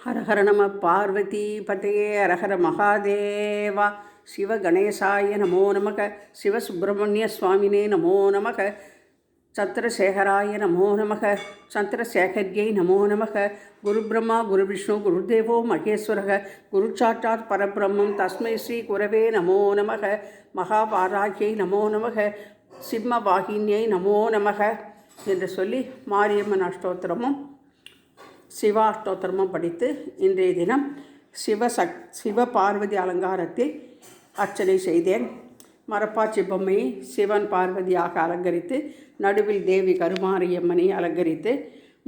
ஹரஹர நம பார்வதி பதையே அரஹர மகாதேவா. சிவ கணேசாய நமோ நமக. சிவசுப்பிரமணிய சுவாமினே நமோ நமக. சந்திரசேகராய நமோ நமக. சந்திரசேகர்யை நமோ நமக. குரு பிரம்மா குரு விஷ்ணு குருதேவோ மகேஸ்வரக. குரு சாட்சாத் பரபிரம்மம் தஸ்மை ஸ்ரீ குரவே நமோ நமக. மகாபாராகியை நமோ நமக. சிம்மவாகினியை நமோ நமக என்று சொல்லி மாரியம்மன் அஷ்டோத்திரமும் சிவாஷ்டோத்திரமும் படித்து இன்றைய தினம் சிவ பார்வதி அலங்காரத்தில் அர்ச்சனை செய்தேன். மரப்பாச்சி பொம்மையை சிவன் பார்வதியாக அலங்கரித்து, நடுவில் தேவி கருமாரியம்மனை அலங்கரித்து,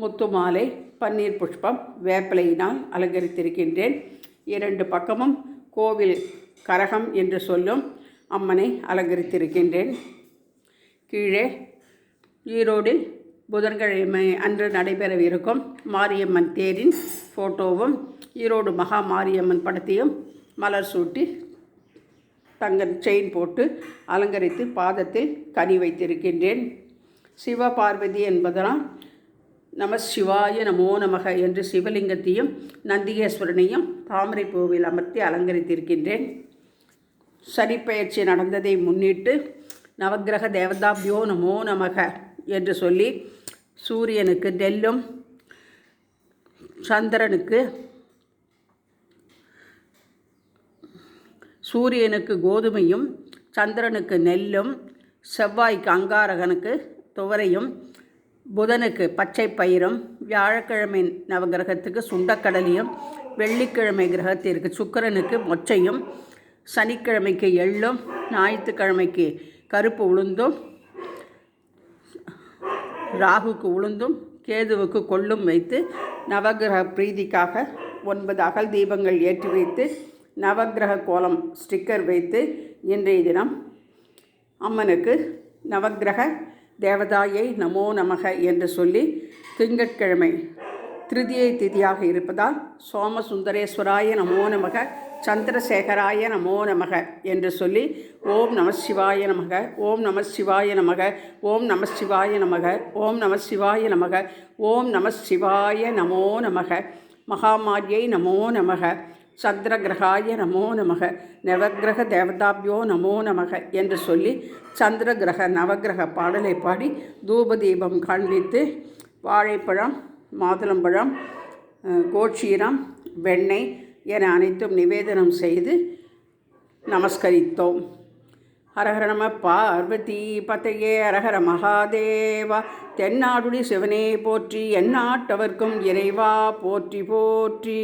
முத்து மாலை பன்னீர் புஷ்பம் வேப்பிலையினால் அலங்கரித்திருக்கின்றேன். இரண்டு பக்கமும் கோவில் கரகம் என்று சொல்லும் அம்மனை அலங்கரித்திருக்கின்றேன். கீழே ஈரோடில் புதன்கிழமை அன்று நடைபெறவிருக்கும் மாரியம்மன் தேரின் ஃபோட்டோவும் ஈரோடு மகா மாரியம்மன் படத்தையும் மலர் சூட்டி தங்க செயின் போட்டு அலங்கரித்து பாதத்தில் கனி வைத்திருக்கின்றேன். சிவ பார்வதி என்பதனால் நம சிவாய நமோ நமக என்று சிவலிங்கத்தையும் நந்திகேஸ்வரனையும் தாமரை பூவில் அமர்த்தி அலங்கரித்திருக்கின்றேன். சனிப்பெயர்ச்சி நடந்ததை முன்னிட்டு நவக்கிரக தேவதாபியோ நமோ நமக என்று சொல்லி சூரியனுக்கு நெல்லும், சூரியனுக்கு கோதுமையும், சந்திரனுக்கு நெல்லும், செவ்வாய்க்கு அங்காரகனுக்கு துவரையும், புதனுக்கு பச்சை பயிரும், வியாழக்கிழமை நவகிரகத்துக்கு சுண்டக்கடலையும், வெள்ளிக்கிழமை கிரகத்திற்கு சுக்கிரனுக்கு மொச்சையும், சனிக்கிழமைக்கு எள்ளும், ஞாயிற்றுக்கிழமைக்கு கருப்பு உளுந்தும், ராகுக்கு உளுந்தும், கேதுவுக்கு கொள்ளும் வைத்து நவகிரக பிரீதிக்காக 9 அகல் தீபங்கள் ஏற்றி வைத்து நவகிரக கோலம் ஸ்டிக்கர் வைத்து இன்றைய தினம் அம்மனுக்கு நவகிரக தேவதாயை நமோ நமக என்று சொல்லி திங்கட்கிழமை திருதியை திதியாக இருப்பதால் சோமசுந்தரேஸ்வராய நமோ நமக, சந்திரசேகராய நமோ நமக என்று சொல்லி ஓம் நம சிவாய நமக, ஓம் நம சிவாய நமக, ஓம் நம சிவாய நமக, ஓம் நம சிவாய நமக, ஓம் நம சிவாய நமோ நமக, மகாமாரியை நமோ நமக, சந்திரகிரகாய நமோ நமக, நவகிரக தேவதாபியோ நமோ நமக என்று சொல்லி சந்திரகிரக நவகிரக பாடலை பாடி தூபதீபம் காண்பித்து வாழைப்பழம், மாதுளம்பழம், கோட்சீரம், வெண்ணெய் என அனைத்தும் நிவேதனம் செய்து நமஸ்கரித்தோம். ஹரஹர நம பார்வதி பதையே அரஹர மகாதேவா. தென்னாடுடி சிவனே போற்றி, எந்நாட்டவர்க்கும் இறைவா போற்றி போற்றி.